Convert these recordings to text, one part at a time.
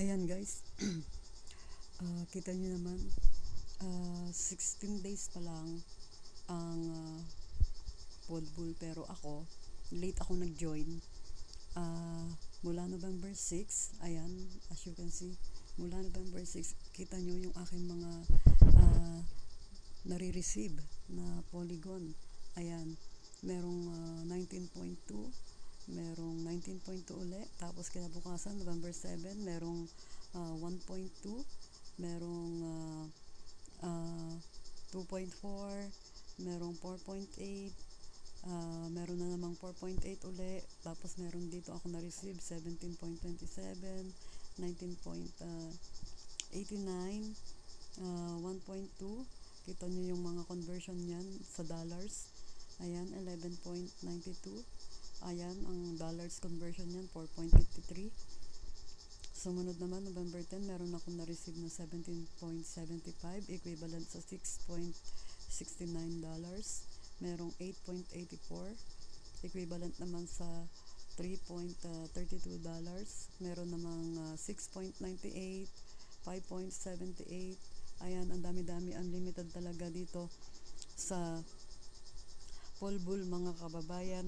Ayan guys, kita nyo naman, 16 days pa lang ang Podbull, pero ako, late ako nag-join. Mula November 6, ayan, as you can see, mula November 6, kita nyo yung aking mga nare-receive na Polygon. Ayan, merong 19.2, merong 19.2 uli, tapos kinabukasan November 7 merong 1.2, merong 2.4, merong 4.8, meron na namang 4.8 uli, tapos meron dito ako na-receive 17.27, 19.89, 1.2. Kita nyo yung mga conversion niyan sa dollars. Ayan, 11.92. Ayan, ang dollars conversion niyan, 4.53. Sumunod naman, November 10, meron akong na-receive na 17.75, equivalent sa $6.69. Merong 8.84, equivalent naman sa $3.32. Meron namang 6.98, 5.78. Ayan, ang dami-dami, unlimited talaga dito sa Podbull, mga kababayan.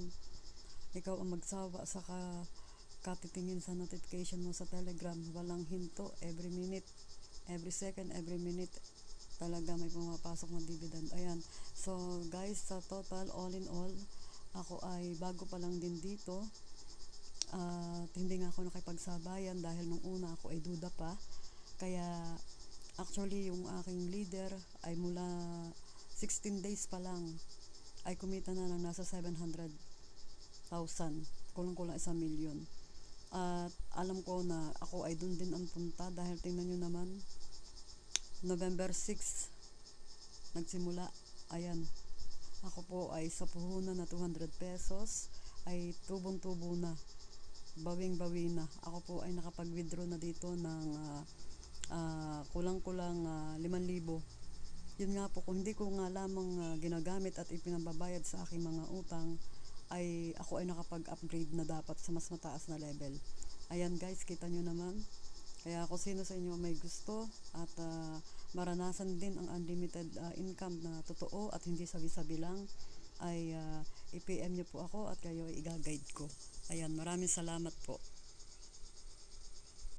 Ikaw ang magsawa sa katitingin sa notification mo sa Telegram. Walang hinto, every minute, every second, every minute talaga may pumapasok na dividend. Ayan, so guys, sa total, all in all, ako ay bago pa lang din dito, at hindi nga ako nakipagsabayan dahil nung una ako ay duda pa. Kaya actually yung aking leader ay mula 16 days pa lang ay kumita na ng nasa 700,000, kulang-kulang 1,000,000. At alam ko na ako ay dun din ang punta dahil tingnan nyo naman, November 6 nagsimula. Ayan, ako po ay sa puhunan na 200 pesos ay tubong-tubo na, bawing-bawi na. Ako po ay nakapag-withdraw na dito ng kulang-kulang 5,000. Yun nga po, kung hindi ko nga lamang ginagamit at ipinababayad sa aking mga utang, ay ako ay nakapag-upgrade na dapat sa mas mataas na level. Ayan guys, kita nyo naman. Kaya kung sino sa inyo may gusto at maranasan din ang unlimited income na totoo at hindi sabi-sabi lang, ay i-PM nyo po ako at kayo ay i-guide ko. Ayan, maraming salamat po.